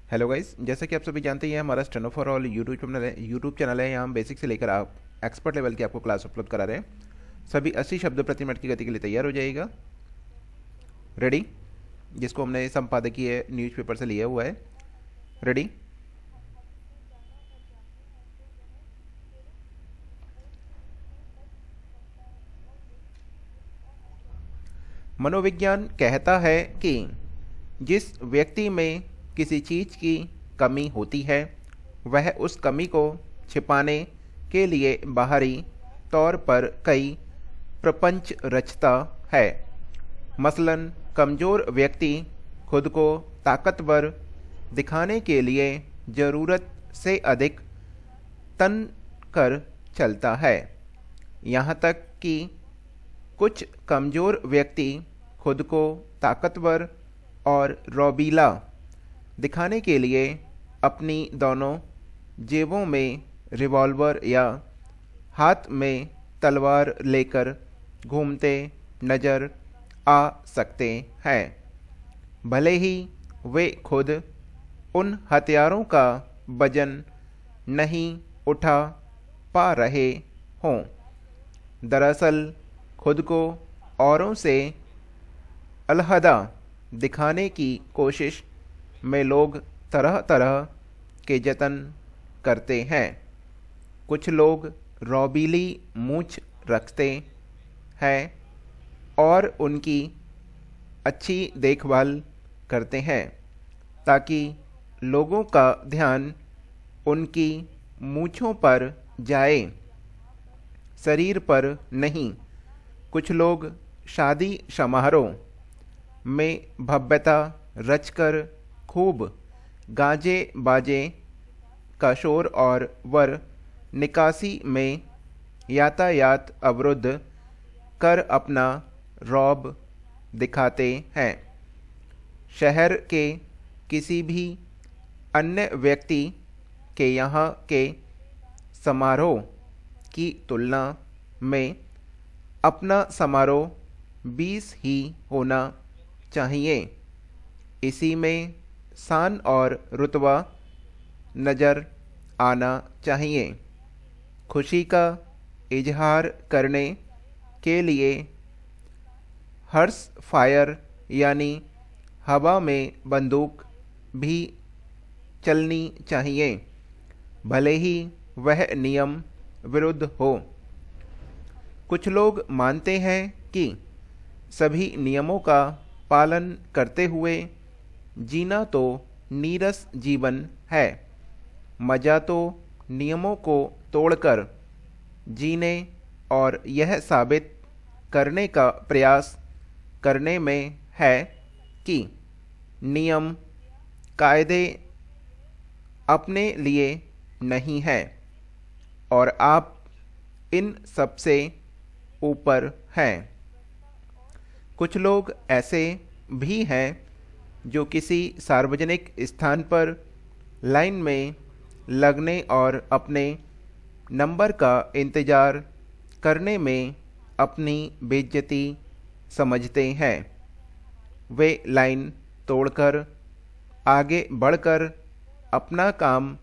Hello guys, जैसा कि आप सभी जानते हैं हमारा steno for all YouTube channel है। यहाँ हम बेसिक से लेकर आप एक्सपर्ट लेवल की आपको क्लास अपलोड करा रहे हैं। सभी 80 शब्द प्रति मिनट की गति के लिए तैयार हो जाइएगा। रेडी? जिसको हमने संपादकीय न्यूज़पेपर से लिया हुआ है। रेडी? मनोविज्ञान कहता है कि जिस व्यक्ति में किसी चीज़ की कमी होती है वह उस कमी को छिपाने के लिए बाहरी तौर पर कई प्रपंच रचता है। मसलन कमज़ोर व्यक्ति खुद को ताकतवर दिखाने के लिए ज़रूरत से अधिक तन कर चलता है। यहाँ तक कि कुछ कमज़ोर व्यक्ति खुद को ताकतवर और रौबीला दिखाने के लिए अपनी दोनों जेबों में रिवॉल्वर या हाथ में तलवार लेकर घूमते नज़र आ सकते हैं, भले ही वे खुद उन हथियारों का वजन नहीं उठा पा रहे हों। दरअसल खुद को औरों से अलहदा दिखाने की कोशिश में लोग तरह तरह के जतन करते हैं। कुछ लोग रौबीली मूंछ रखते हैं और उनकी अच्छी देखभाल करते हैं ताकि लोगों का ध्यान उनकी मूंछों पर जाए, शरीर पर नहीं। कुछ लोग शादी समारोह में भव्यता रचकर खूब गाजे बाजे का शोर और वर निकासी में यातायात अवरुद्ध कर अपना रौब दिखाते हैं। शहर के किसी भी अन्य व्यक्ति के यहाँ के समारोह की तुलना में अपना समारोह 20 ही होना चाहिए। इसी में शान और रुतबा नज़र आना चाहिए। खुशी का इजहार करने के लिए हर्ष फायर यानी हवा में बंदूक भी चलनी चाहिए, भले ही वह नियम विरुद्ध हो। कुछ लोग मानते हैं कि सभी नियमों का पालन करते हुए जीना तो नीरस जीवन है। मज़ा तो नियमों को तोड़कर जीने और यह साबित करने का प्रयास करने में है कि नियम कायदे अपने लिए नहीं है और आप इन सबसे ऊपर हैं। कुछ लोग ऐसे भी हैं जो किसी सार्वजनिक स्थान पर लाइन में लगने और अपने नंबर का इंतज़ार करने में अपनी बेइज्जती समझते हैं। वे लाइन तोड़कर आगे बढ़कर अपना काम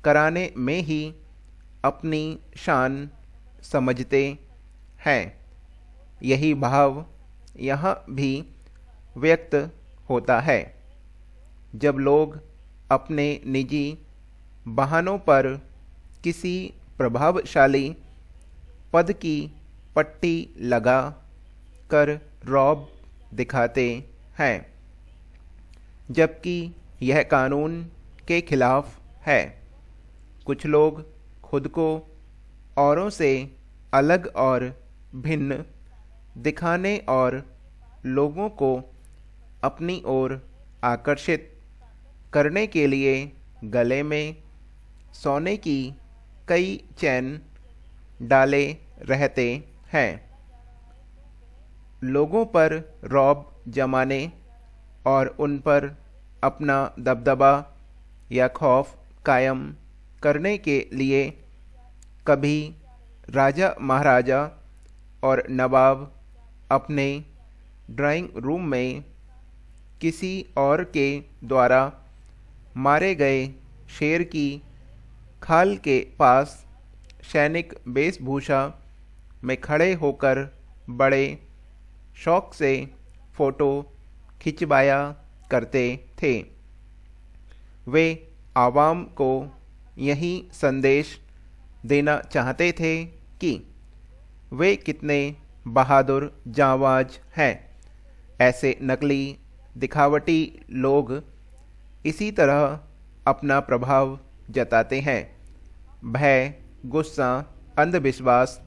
कराने में ही अपनी शान समझते हैं। यही भाव यहाँ भी व्यक्त होता है जब लोग अपने निजी बहानों पर किसी प्रभावशाली पद की पट्टी लगा कर रौब दिखाते हैं, जबकि यह कानून के खिलाफ है। कुछ लोग खुद को औरों से अलग और भिन्न दिखाने और लोगों को अपनी ओर आकर्षित करने के लिए गले में सोने की कई चैन डाले रहते हैं। लोगों पर रौब जमाने और उन पर अपना दबदबा या खौफ कायम करने के लिए कभी राजा महाराजा और नवाब अपने ड्राइंग रूम में किसी और के द्वारा मारे गए शेर की खाल के पास सैनिक वेशभूषा में खड़े होकर बड़े शौक से फोटो खिंचवाया करते थे। वे आवाम को यही संदेश देना चाहते थे कि वे कितने बहादुर जांबाज हैं। ऐसे नकली दिखावटी लोग इसी तरह अपना प्रभाव जताते हैं। भय, गुस्सा, अंधविश्वास,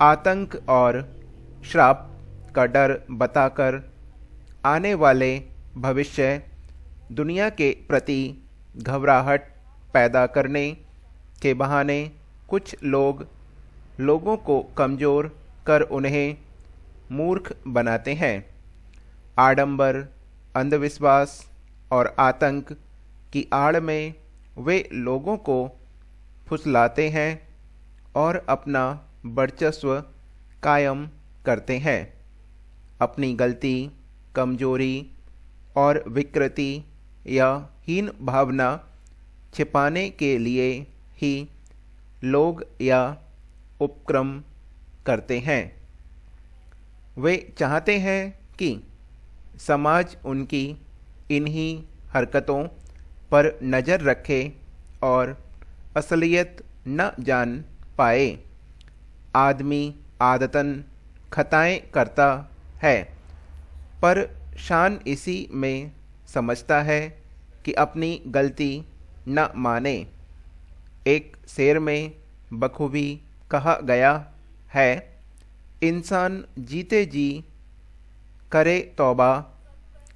आतंक और श्राप का डर बताकर आने वाले भविष्य दुनिया के प्रति घबराहट पैदा करने के बहाने कुछ लोगों को कमज़ोर कर उन्हें मूर्ख बनाते हैं। आडंबर, अंधविश्वास और आतंक की आड़ में वे लोगों को फुसलाते हैं और अपना वर्चस्व कायम करते हैं। अपनी गलती, कमजोरी और विकृति या हीन भावना छिपाने के लिए ही लोग या उपक्रम करते हैं। वे चाहते हैं कि समाज उनकी इन्हीं हरकतों पर नज़र रखे और असलियत न जान पाए। आदमी आदतन खताएं करता है, पर शान इसी में समझता है कि अपनी गलती न माने। एक शेर में बखूबी कहा गया है, इंसान जीते जी करे तौबा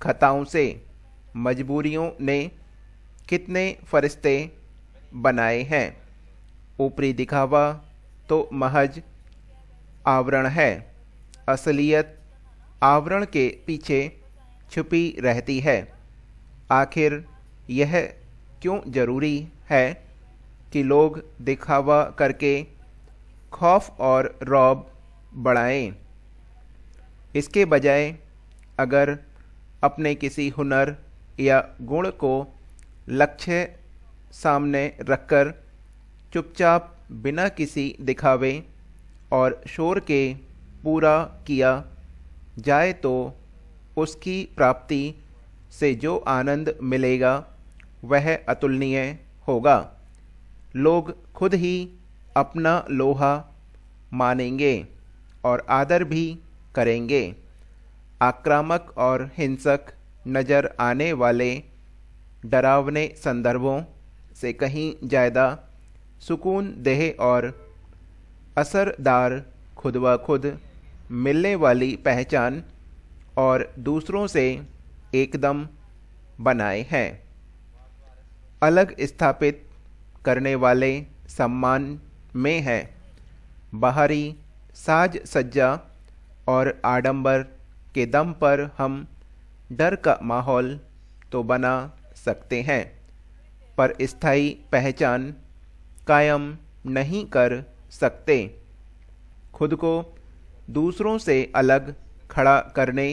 खताओं से, मजबूरियों ने कितने फरिश्ते बनाए हैं। ऊपरी दिखावा तो महज आवरण है, असलियत आवरण के पीछे छुपी रहती है। आखिर यह क्यों जरूरी है कि लोग दिखावा करके खौफ और रौब बढ़ाएं? इसके बजाय अगर अपने किसी हुनर या गुण को लक्ष्य सामने रखकर चुपचाप बिना किसी दिखावे और शोर के पूरा किया जाए तो उसकी प्राप्ति से जो आनंद मिलेगा वह अतुलनीय होगा। लोग खुद ही अपना लोहा मानेंगे और आदर भी करेंगे। आक्रामक और हिंसक नज़र आने वाले डरावने संदर्भों से कहीं ज़्यादा सुकून देह और असरदार खुद ब खुद मिलने वाली पहचान और दूसरों से एकदम बनाए हैं। अलग स्थापित करने वाले सम्मान में है। बाहरी साज सज्जा और आडंबर के दम पर हम डर का माहौल तो बना सकते हैं, पर स्थायी पहचान कायम नहीं कर सकते। खुद को दूसरों से अलग खड़ा करने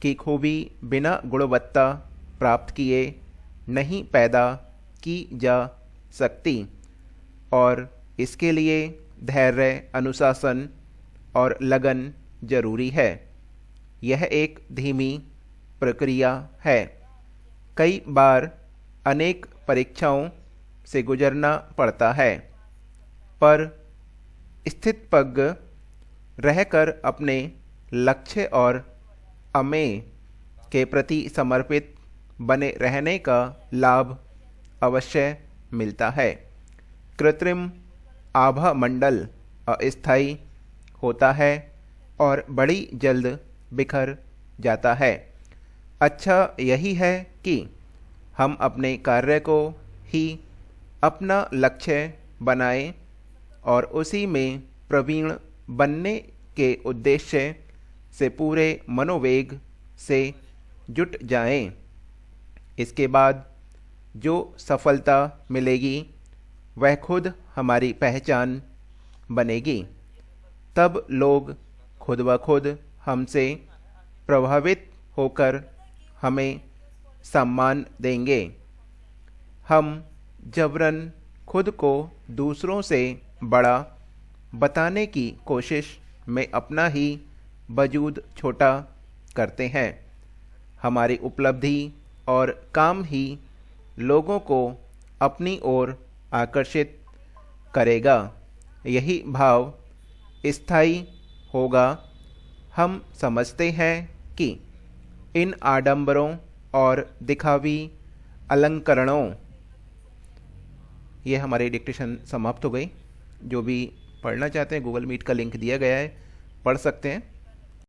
की खूबी बिना गुणवत्ता प्राप्त किए नहीं पैदा की जा सकती और इसके लिए धैर्य, अनुशासन और लगन जरूरी है। यह एक धीमी प्रक्रिया है। कई बार अनेक परीक्षाओं से गुजरना पड़ता है, पर स्थितप्रज्ञ रहकर अपने लक्ष्य और अमेय के प्रति समर्पित बने रहने का लाभ अवश्य मिलता है। कृत्रिम आभा मंडल अस्थायी होता है और बड़ी जल्द बिखर जाता है। अच्छा यही है कि हम अपने कार्य को ही अपना लक्ष्य बनाएं और उसी में प्रवीण बनने के उद्देश्य से पूरे मनोवेग से जुट जाएं। इसके बाद जो सफलता मिलेगी वह खुद हमारी पहचान बनेगी। तब लोग खुद ब खुद हमसे प्रभावित होकर हमें सम्मान देंगे। हम जबरन खुद को दूसरों से बड़ा बताने की कोशिश में अपना ही वजूद छोटा करते हैं। हमारी उपलब्धि और काम ही लोगों को अपनी ओर आकर्षित करेगा। यही भाव स्थायी होगा। हम समझते हैं कि इन आडंबरों और दिखावी अलंकरणों, ये हमारी डिक्टेशन समाप्त हो गई। जो भी पढ़ना चाहते हैं गूगल मीट का लिंक दिया गया है, पढ़ सकते हैं।